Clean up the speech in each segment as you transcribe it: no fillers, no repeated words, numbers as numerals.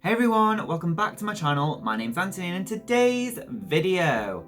Hey everyone, welcome back to my channel. My name's Antony and in today's video,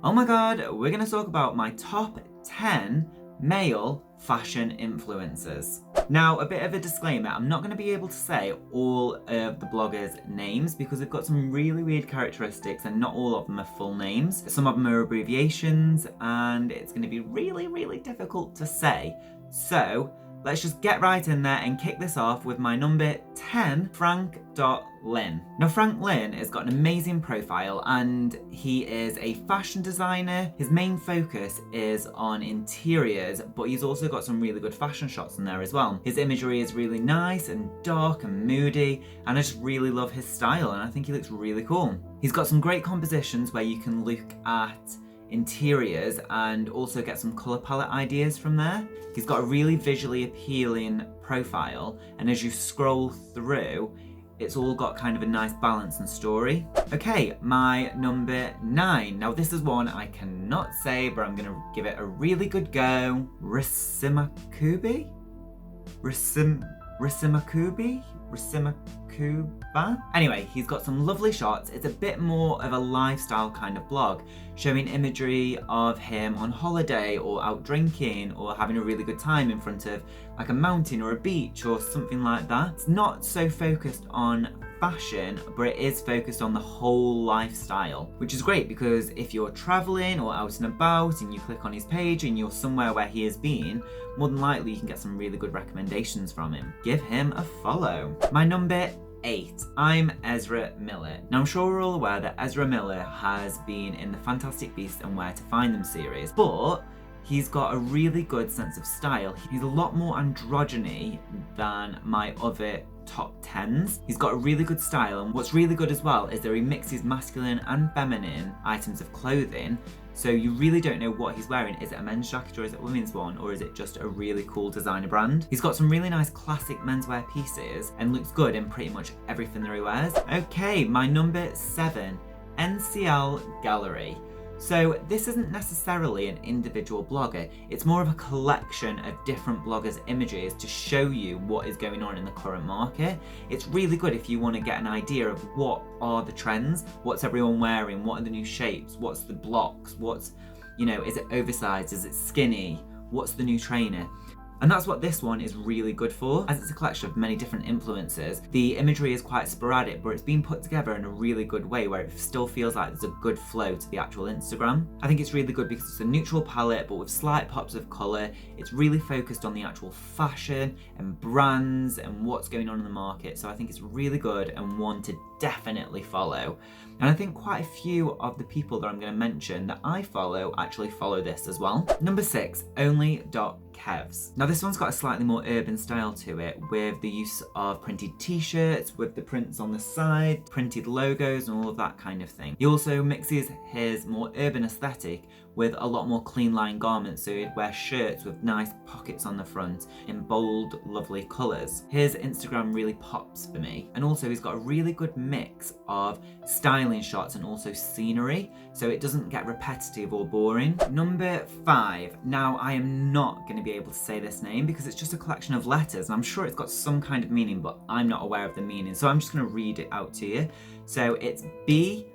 oh my god, we're going to talk about my top 10 male fashion influencers. Now, a bit of a disclaimer, I'm not going to be able to say all of the bloggers' names because they've got some really weird characteristics and not all of them are full names. Some of them are abbreviations and it's going to be really difficult to say. So, let's just get right in there and kick this off with my number 10, Frank.lin. Now, Frank.lin has got an amazing profile and he is a fashion designer. His main focus is on interiors, but he's also got some really good fashion shots in there as well. His imagery is really nice and dark and moody, and I just really love his style and I think he looks really cool. He's got some great compositions where you can look at interiors and also get some colour palette ideas from there. He's got a really visually appealing profile, and as you scroll through, it's all got kind of a nice balance and story. Okay, my number 9. Now this is one I cannot say, but I'm gonna give it a really good go. Rsimacourbe? Rsimacourbe? Anyway, he's got some lovely shots. It's a bit more of a lifestyle kind of blog, showing imagery of him on holiday or out drinking or having a really good time in front of like a mountain or a beach or something like that. It's not so focused on fashion, but it is focused on the whole lifestyle, which is great because if you're traveling or out and about and you click on his page and you're somewhere where he has been, more than likely you can get some really good recommendations from him. Give him a follow. My number 8, I'm Imezramiller. Now I'm sure we're all aware that Imezramiller has been in the Fantastic Beasts and Where to Find Them series, but he's got a really good sense of style. He's a lot more androgyny than my other top 10s. He's got a really good style, and what's really good as well is that he mixes masculine and feminine items of clothing, so you really don't know what he's wearing. Is it a men's jacket or is it a women's one, or is it just a really cool designer brand? He's got some really nice classic menswear pieces and looks good in pretty much everything that he wears. Okay, my number 7, Nclgalley. So this isn't necessarily an individual blogger, it's more of a collection of different bloggers' images to show you what is going on in the current market. It's really good if you want to get an idea of what are the trends, what's everyone wearing, what are the new shapes, what's the blocks, what's, you know, is it oversized, is it skinny, what's the new trainer? And that's what this one is really good for. As it's a collection of many different influencers, the imagery is quite sporadic, but it's been put together in a really good way where it still feels like there's a good flow to the actual Instagram. I think it's really good because it's a neutral palette, but with slight pops of colour. It's really focused on the actual fashion and brands and what's going on in the market. So I think it's really good and one to definitely follow. And I think quite a few of the people that I'm going to mention that I follow actually follow this as well. Number 6, Only.kevs. Now this one's got a slightly more urban style to it, with the use of printed t-shirts with the prints on the side, printed logos and all of that kind of thing. He also mixes his more urban aesthetic with a lot more clean line garments, so he'd wear shirts with nice pockets on the front in bold, lovely colours. His Instagram really pops for me, and also he's got a really good mix of styling shots and also scenery, so it doesn't get repetitive or boring. Number 5. Now I am not going to be able to say this name because it's just a collection of letters, and I'm sure it's got some kind of meaning, but I'm not aware of the meaning, so I'm just going to read it out to you. So it's Blvckmvnivc.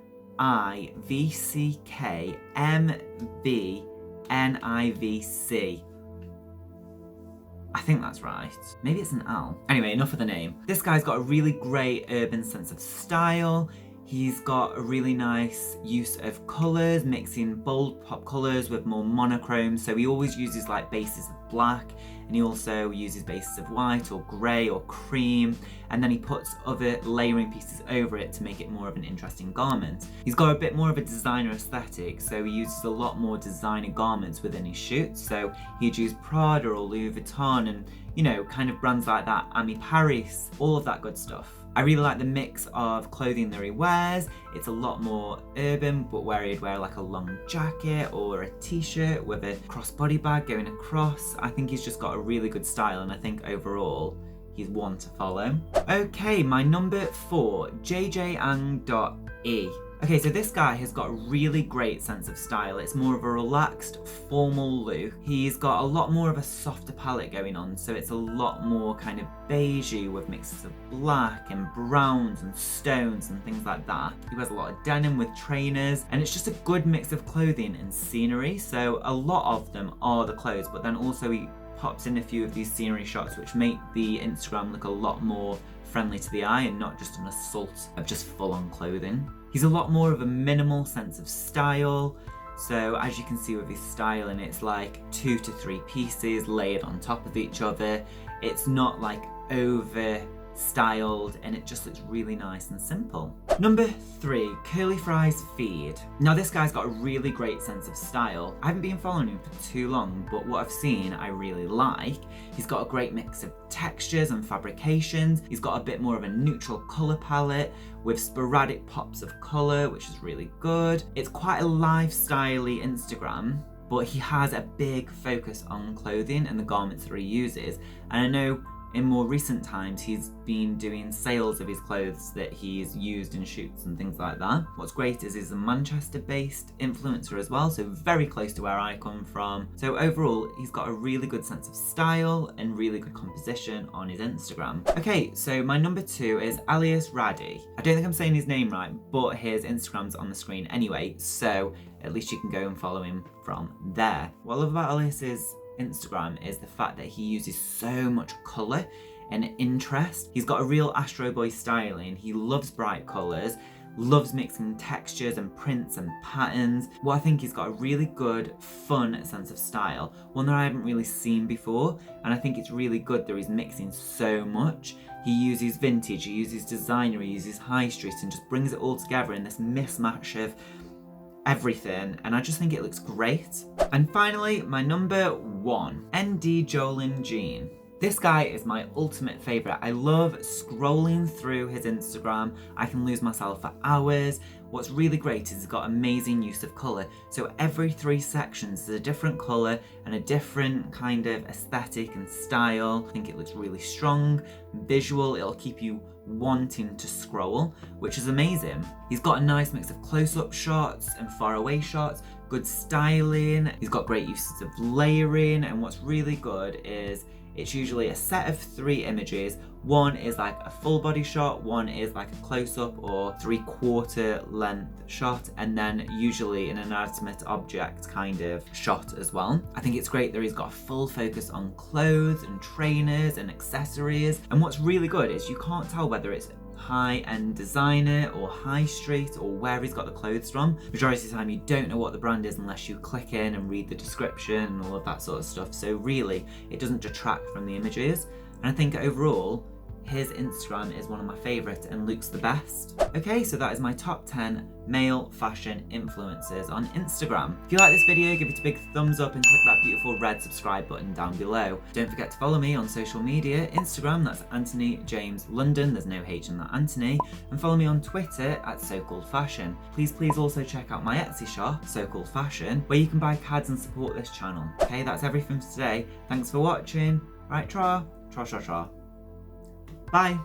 I think that's right. Maybe it's an L. Anyway, enough of the name. This guy's got a really great urban sense of style. He's got a really nice use of colours, mixing bold pop colours with more monochrome. So he always uses like bases of black, and he also uses bases of white or grey or cream, and then he puts other layering pieces over it to make it more of an interesting garment. He's got a bit more of a designer aesthetic, so he uses a lot more designer garments within his shoots. So he'd use Prada or Louis Vuitton and, you know, kind of brands like that, Ami Paris, all of that good stuff. I really like the mix of clothing that he wears. It's a lot more urban, but where he'd wear like a long jacket or a t-shirt with a crossbody bag going across. I think he's just got a really good style, and I think overall he's one to follow. Okay, my number 4, Ndjolijean.e. Okay, so this guy has got a really great sense of style. It's more of a relaxed, formal look. He's got a lot more of a softer palette going on, so it's a lot more kind of beigey with mixes of black and browns and stones and things like that. He wears a lot of denim with trainers, and it's just a good mix of clothing and scenery. So a lot of them are the clothes, but then also he pops in a few of these scenery shots which make the Instagram look a lot more friendly to the eye and not just an assault of just full-on clothing. He's a lot more of a minimal sense of style. So as you can see with his styling, it's like 2 to 3 pieces layered on top of each other. It's not like over styled, and it just looks really nice and simple. Number 3, Curlyfrysfeed. Now this guy's got a really great sense of style. I haven't been following him for too long, but what I've seen I really like. He's got a great mix of textures and fabrications. He's got a bit more of a neutral colour palette with sporadic pops of colour, which is really good. It's quite a lifestyle-y Instagram, but he has a big focus on clothing and the garments that he uses. And I know in more recent times, he's been doing sales of his clothes that he's used in shoots and things like that. What's great is he's a Manchester-based influencer as well, so very close to where I come from. So overall, he's got a really good sense of style and really good composition on his Instagram. Okay, so my number 2 is Elias RIADI. I don't think I'm saying his name right, but his Instagram's on the screen anyway, so at least you can go and follow him from there. What I love about Elias's Instagram is the fact that he uses so much colour and interest. He's got a real Astro Boy styling. He loves bright colours, loves mixing textures and prints and patterns. Well, I think he's got a really good, fun sense of style, one that I haven't really seen before, and I think it's really good that he's mixing so much. He uses vintage, he uses designer, he uses high street, and just brings it all together in this mismatch of everything, and I just think it looks great. And finally, my number 1, Ndjolijean. This guy is my ultimate favourite. I love scrolling through his Instagram. I can lose myself for hours. What's really great is he's got amazing use of colour. So every 3 sections is a different colour and a different kind of aesthetic and style. I think it looks really strong, visual. It'll keep you wanting to scroll, which is amazing. He's got a nice mix of close-up shots and far-away shots, good styling. He's got great uses of layering, and what's really good is it's usually a set of 3 images. One is like a full body shot, one is like a close-up or 3/4 length shot, and then usually an inanimate object kind of shot as well. I think it's great that he's got a full focus on clothes and trainers and accessories. And what's really good is you can't tell whether it's high-end designer or high street or where he's got the clothes from. Majority of the time you don't know what the brand is unless you click in and read the description and all of that sort of stuff. So really, it doesn't detract from the images. And I think overall, his Instagram is one of my favourites and looks the best. Okay, so that is my top 10 male fashion influencers on Instagram. If you like this video, give it a big thumbs up and click that beautiful red subscribe button down below. Don't forget to follow me on social media. Instagram, that's Antony James London, there's no H in that Antony, and follow me on Twitter at SoCalledFashion. Please also check out my Etsy shop, SoCalled Fashion, where you can buy cards and support this channel. Okay, that's everything for today. Thanks for watching. Right, tra. Bye.